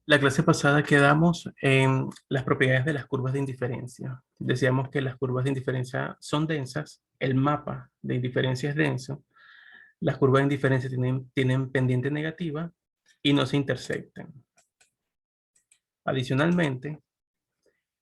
La clase pasada quedamos en las propiedades de las curvas de indiferencia. Decíamos que las curvas de indiferencia son densas, el mapa de indiferencia es denso, las curvas de indiferencia tienen pendiente negativa y no se intersectan. Adicionalmente,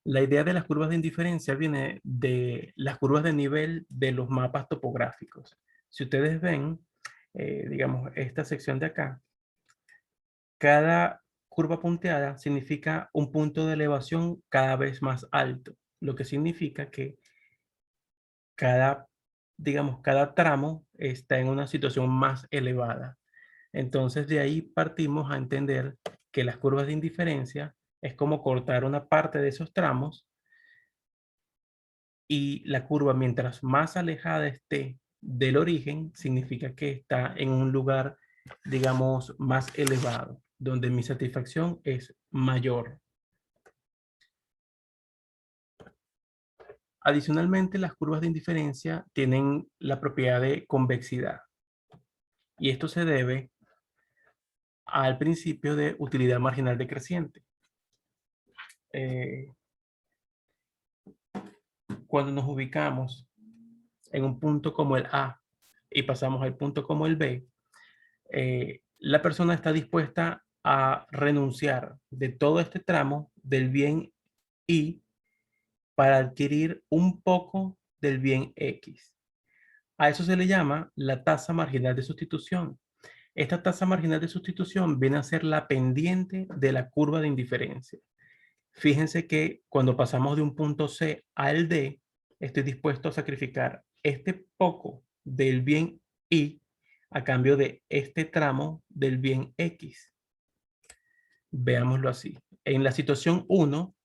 la idea de las curvas de indiferencia viene de las curvas de nivel de los mapas topográficos. Si ustedes ven, digamos, esta sección de acá, cada curva punteada significa un punto de elevación cada vez más alto, lo que significa que cada, digamos, cada tramo está en una situación más elevada. Entonces de ahí partimos a entender que las curvas de indiferencia es como cortar una parte de esos tramos y la curva mientras más alejada esté del origen significa que está en un lugar, digamos, más elevado, donde mi satisfacción es mayor. Adicionalmente, las curvas de indiferencia tienen la propiedad de convexidad y esto se debe al principio de utilidad marginal decreciente. Eh, Cuando nos ubicamos en un punto como el A y pasamos al punto como el B, la persona está dispuesta a renunciar de todo este tramo del bien Y para adquirir un poco del bien X. A eso se le llama la tasa marginal de sustitución. Esta tasa marginal de sustitución viene a ser la pendiente de la curva de indiferencia. Fíjense que cuando pasamos de un punto C al D, estoy dispuesto a sacrificar este poco del bien Y a cambio de este tramo del bien X. Veámoslo así. En la situación 1,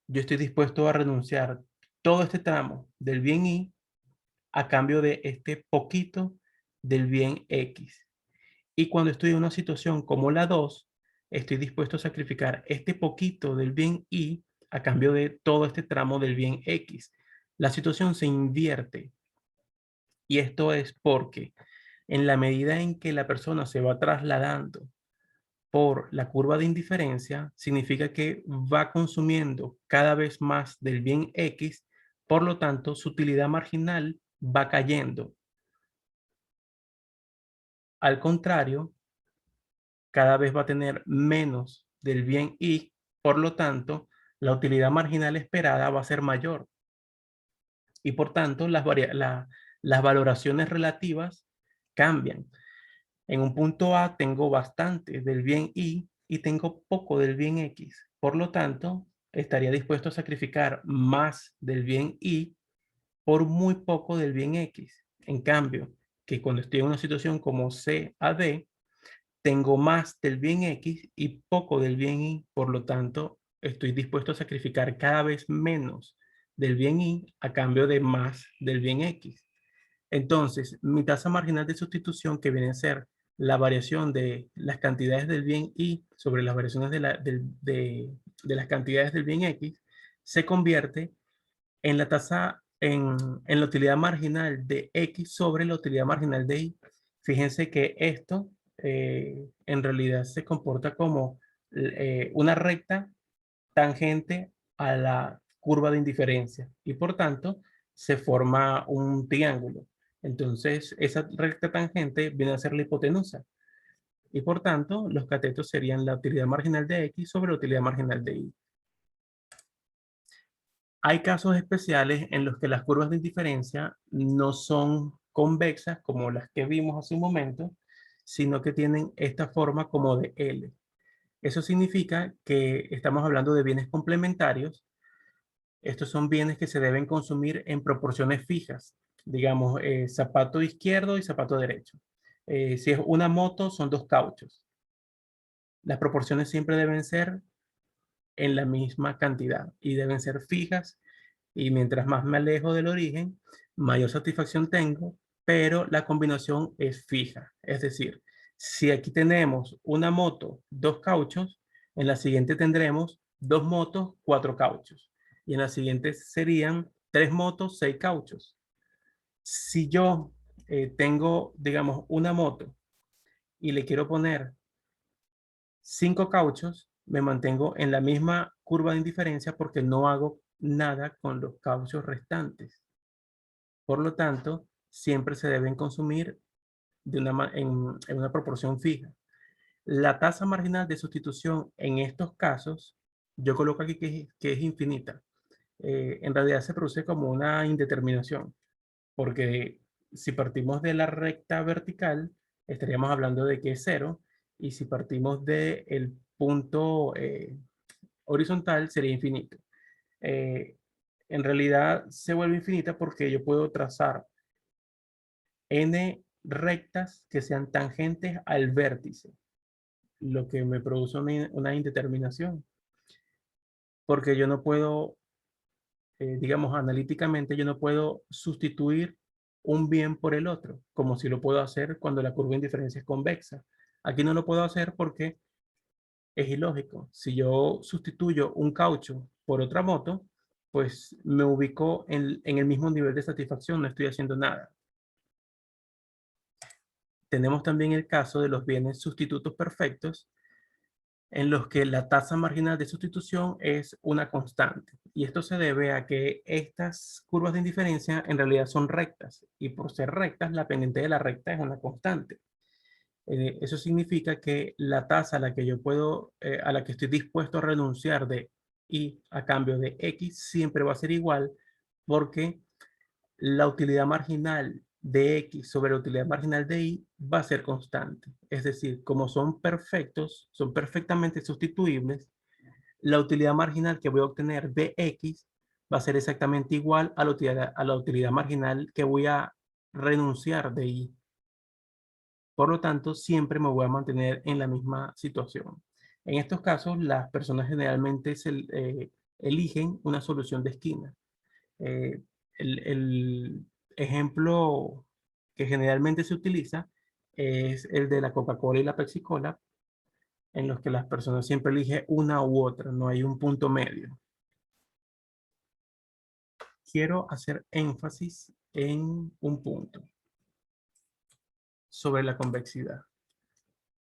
yo estoy dispuesto a renunciar todo este tramo del bien Y a cambio de este poquito del bien X. Y cuando estoy en una situación como la 2, estoy dispuesto a sacrificar este poquito del bien Y a cambio de todo este tramo del bien X. La situación se invierte. Y esto es porque en la medida en que la persona se va trasladando por la curva de indiferencia, significa que va consumiendo cada vez más del bien X, por lo tanto, su utilidad marginal va cayendo. Al contrario, cada vez va a tener menos del bien Y, por lo tanto, la utilidad marginal esperada va a ser mayor. Y por tanto, las valoraciones relativas cambian. En un punto A tengo bastante del bien y tengo poco del bien X. Por lo tanto, estaría dispuesto a sacrificar más del bien Y por muy poco del bien X. En cambio, que cuando estoy en una situación como C a D, tengo más del bien X y poco del bien Y, por lo tanto, estoy dispuesto a sacrificar cada vez menos del bien Y a cambio de más del bien X. Entonces, mi tasa marginal de sustitución, que viene a ser la variación de las cantidades del bien Y sobre las variaciones de las cantidades del bien X, se convierte en la tasa, en la utilidad marginal de X sobre la utilidad marginal de Y. Fíjense que esto en realidad se comporta como una recta tangente a la curva de indiferencia y por tanto se forma un triángulo. Entonces esa recta tangente viene a ser la hipotenusa y por tanto los catetos serían la utilidad marginal de X sobre la utilidad marginal de Y. Hay casos especiales en los que las curvas de indiferencia no son convexas como las que vimos hace un momento, sino que tienen esta forma como de L. Eso significa que estamos hablando de bienes complementarios. Estos son bienes que se deben consumir en proporciones fijas, digamos, zapato izquierdo y zapato derecho. Si es una moto, son dos cauchos. Las proporciones siempre deben ser en la misma cantidad y deben ser fijas y mientras más me alejo del origen, mayor satisfacción tengo, pero la combinación es fija. Es decir, si aquí tenemos una moto, dos cauchos, en la siguiente tendremos dos motos, cuatro cauchos. Y en la siguiente serían tres motos, seis cauchos. Si yo tengo, digamos, una moto y le quiero poner cinco cauchos, me mantengo en la misma curva de indiferencia porque no hago nada con los cauchos restantes. Por lo tanto, siempre se deben consumir en una proporción fija. La tasa marginal de sustitución en estos casos, yo coloco aquí que es infinita. En realidad se produce como una indeterminación, porque si partimos de la recta vertical, estaríamos hablando de que es cero, y si partimos del punto horizontal, sería infinito. Eh, en realidad se vuelve infinita porque yo puedo trazar n rectas que sean tangentes al vértice, lo que me produce una indeterminación, porque yo no puedo, digamos, analíticamente, yo no puedo sustituir un bien por el otro, como si lo puedo hacer cuando la curva de indiferencia es convexa. Aquí no lo puedo hacer porque es ilógico. Si yo sustituyo un caucho por otra moto, pues me ubico en el mismo nivel de satisfacción, no estoy haciendo nada. Tenemos también el caso de los bienes sustitutos perfectos, en los que la tasa marginal de sustitución es una constante. Y esto se debe a que estas curvas de indiferencia en realidad son rectas, y por ser rectas, la pendiente de la recta es una constante. Eso significa que la tasa a la que yo puedo, a la que estoy dispuesto a renunciar de y a cambio de x siempre va a ser igual, porque la utilidad marginal de x sobre la utilidad marginal de y va a ser constante. Es decir, como son perfectos, son perfectamente sustituibles, la utilidad marginal que voy a obtener de x va a ser exactamente igual a la utilidad marginal que voy a renunciar de y. Por lo tanto, siempre me voy a mantener en la misma situación. En estos casos, las personas generalmente eligen una solución de esquina. Eh, el ejemplo que generalmente se utiliza es el de la Coca-Cola y la Pepsi-Cola, en los que las personas siempre eligen una u otra, no hay un punto medio. Quiero hacer énfasis en un punto sobre la convexidad.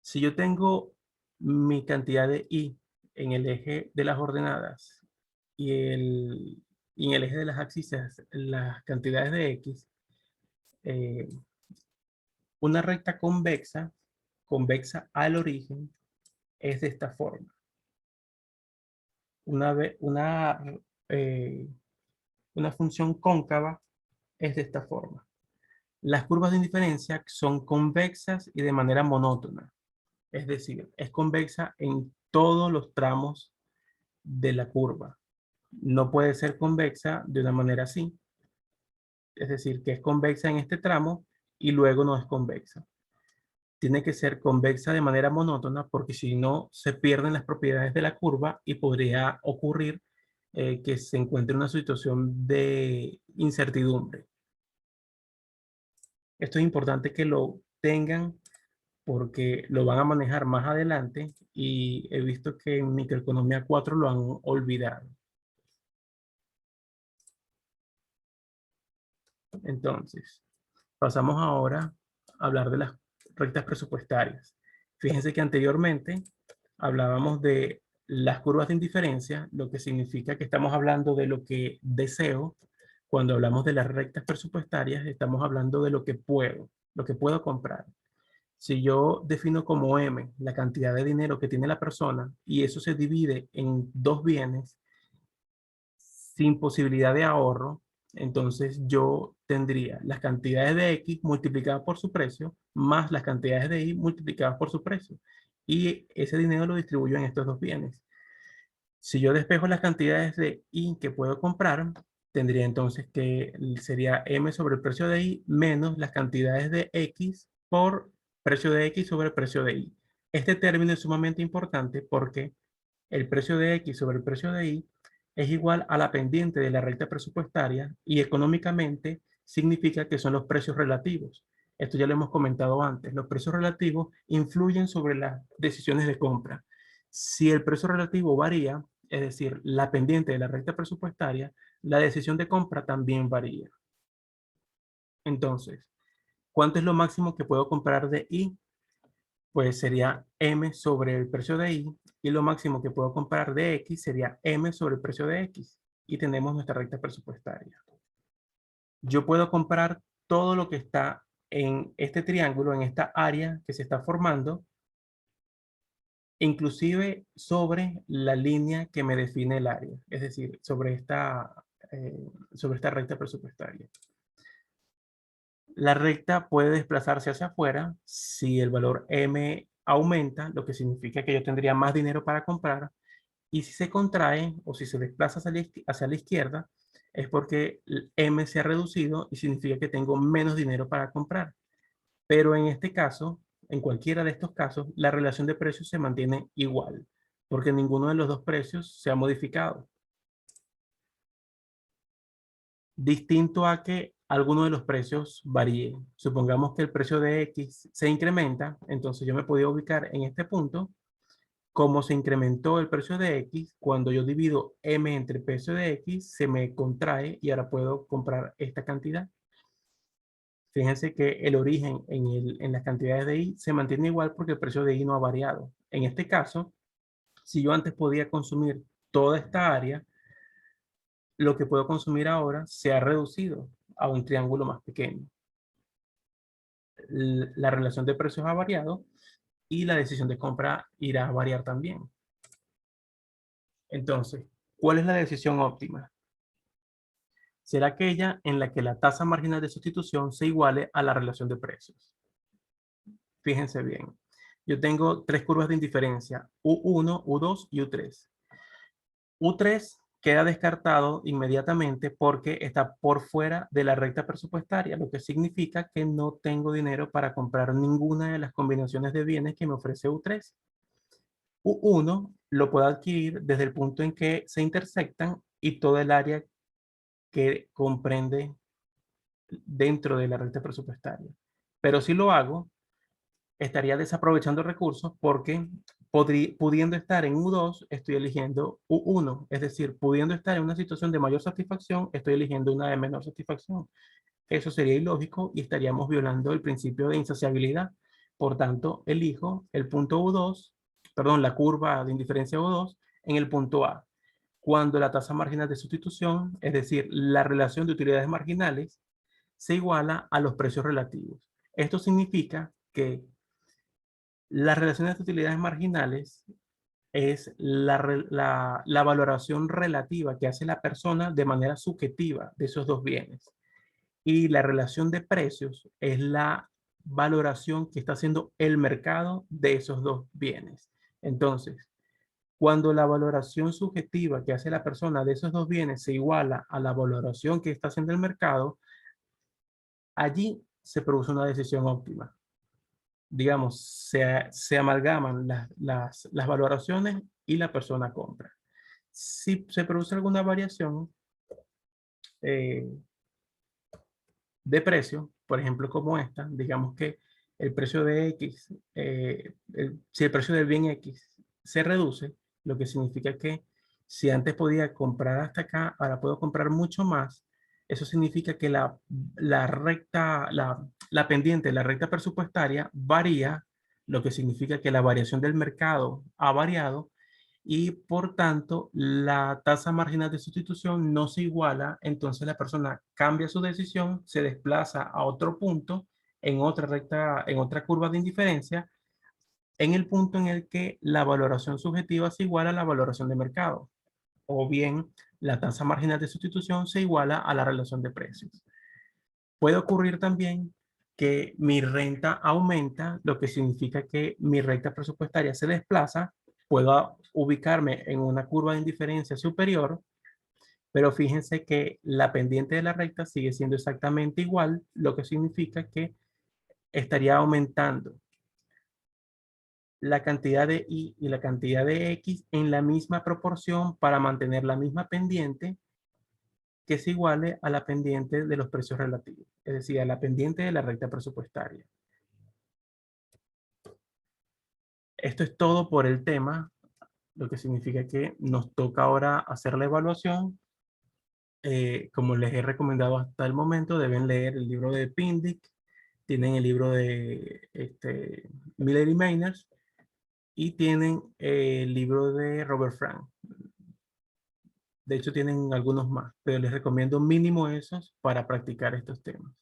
Si yo tengo mi cantidad de I en el eje de las ordenadas y en el eje de las abscisas las cantidades de X, eh, una recta convexa al origen, es de esta forma. Una, eh, una función cóncava es de esta forma. Las curvas de indiferencia son convexas y de manera monótona. Es decir, es convexa en todos los tramos de la curva. No puede ser convexa de una manera así. Es decir, que es convexa en este tramo y luego no es convexa. Tiene que ser convexa de manera monótona porque si no se pierden las propiedades de la curva y podría ocurrir que se encuentre en una situación de incertidumbre. Esto es importante que lo tengan porque lo van a manejar más adelante y he visto que en Microeconomía 4 lo han olvidado. Entonces, pasamos ahora a hablar de las rectas presupuestarias. Fíjense que anteriormente hablábamos de las curvas de indiferencia, lo que significa que estamos hablando de lo que deseo. Cuando hablamos de las rectas presupuestarias, estamos hablando de lo que puedo comprar. Si yo defino como M la cantidad de dinero que tiene la persona y eso se divide en dos bienes sin posibilidad de ahorro, entonces yo tendría las cantidades de X multiplicadas por su precio más las cantidades de Y multiplicadas por su precio. Y ese dinero lo distribuyo en estos dos bienes. Si yo despejo las cantidades de Y que puedo comprar, tendría entonces que sería M sobre el precio de Y menos las cantidades de X por precio de X sobre el precio de Y. Este término es sumamente importante porque el precio de X sobre el precio de Y es igual a la pendiente de la recta presupuestaria y económicamente significa que son los precios relativos. Esto ya lo hemos comentado antes. Los precios relativos influyen sobre las decisiones de compra. Si el precio relativo varía, es decir, la pendiente de la recta presupuestaria, la decisión de compra también varía. Entonces, ¿cuánto es lo máximo que puedo comprar de Y? Pues sería M sobre el precio de Y y lo máximo que puedo comprar de X sería M sobre el precio de X. Y tenemos nuestra recta presupuestaria. Yo puedo comprar todo lo que está en este triángulo, en esta área que se está formando, inclusive sobre la línea que me define el área, es decir, eh, sobre esta recta presupuestaria. La recta puede desplazarse hacia afuera si el valor M aumenta, lo que significa que yo tendría más dinero para comprar, y si se contrae o si se desplaza hacia la izquierda, es porque el M se ha reducido y significa que tengo menos dinero para comprar. Pero en este caso, en cualquiera de estos casos, la relación de precios se mantiene igual, porque ninguno de los dos precios se ha modificado. Distinto a que alguno de los precios varíe. Supongamos que el precio de X se incrementa, entonces yo me podía ubicar en este punto. Como se incrementó el precio de X, cuando yo divido M entre el precio de X, se me contrae y ahora puedo comprar esta cantidad. Fíjense que el origen en las cantidades de Y se mantiene igual porque el precio de Y no ha variado. En este caso, si yo antes podía consumir toda esta área, lo que puedo consumir ahora se ha reducido a un triángulo más pequeño. La relación de precios ha variado y la decisión de compra irá a variar también. Entonces, ¿cuál es la decisión óptima? Será aquella en la que la tasa marginal de sustitución se iguale a la relación de precios. Fíjense bien. Yo tengo tres curvas de indiferencia, U1, U2 y U3. U3 queda descartado inmediatamente porque está por fuera de la recta presupuestaria, lo que significa que no tengo dinero para comprar ninguna de las combinaciones de bienes que me ofrece U3. U1 lo puedo adquirir desde el punto en que se intersectan y todo el área que comprende dentro de la recta presupuestaria. Pero si lo hago, estaría desaprovechando recursos porque pudiendo estar en U2, estoy eligiendo U1. Es decir, pudiendo estar en una situación de mayor satisfacción, estoy eligiendo una de menor satisfacción. Eso sería ilógico y estaríamos violando el principio de insaciabilidad. Por tanto, elijo el punto U2, perdón, la curva de indiferencia U2 en el punto A. Cuando la tasa marginal de sustitución, es decir, la relación de utilidades marginales, se iguala a los precios relativos. Esto significa que las relaciones de utilidades marginales es la valoración relativa que hace la persona de manera subjetiva de esos dos bienes. Y la relación de precios es la valoración que está haciendo el mercado de esos dos bienes. Entonces, cuando la valoración subjetiva que hace la persona de esos dos bienes se iguala a la valoración que está haciendo el mercado, allí se produce una decisión óptima. Digamos, se amalgaman las valoraciones y la persona compra. Si se produce alguna variación eh, de precio, por ejemplo, como esta, digamos que el precio de X, si el precio del bien X se reduce, lo que significa que si antes podía comprar hasta acá, ahora puedo comprar mucho más. Eso significa que la pendiente, la recta presupuestaria varía, lo que significa que la variación del mercado ha variado y por tanto la tasa marginal de sustitución no se iguala, entonces la persona cambia su decisión, se desplaza a otro punto en otra recta, en otra curva de indiferencia, en el punto en el que la valoración subjetiva se iguala a la valoración de mercado, o bien la tasa marginal de sustitución se iguala a la relación de precios. Puede ocurrir también que mi renta aumenta, lo que significa que mi recta presupuestaria se desplaza, puedo ubicarme en una curva de indiferencia superior, pero fíjense que la pendiente de la recta sigue siendo exactamente igual, lo que significa que estaría aumentando la cantidad de Y y la cantidad de X en la misma proporción para mantener la misma pendiente que se iguale a la pendiente de los precios relativos, es decir, a la pendiente de la recta presupuestaria. Esto es todo por el tema, lo que significa que nos toca ahora hacer la evaluación. Como les he recomendado hasta el momento, deben leer el libro de Pindyck, tienen el libro de Miller y Meiners, y tienen el libro de Robert Frank. De hecho, tienen algunos más, pero les recomiendo mínimo esos para practicar estos temas.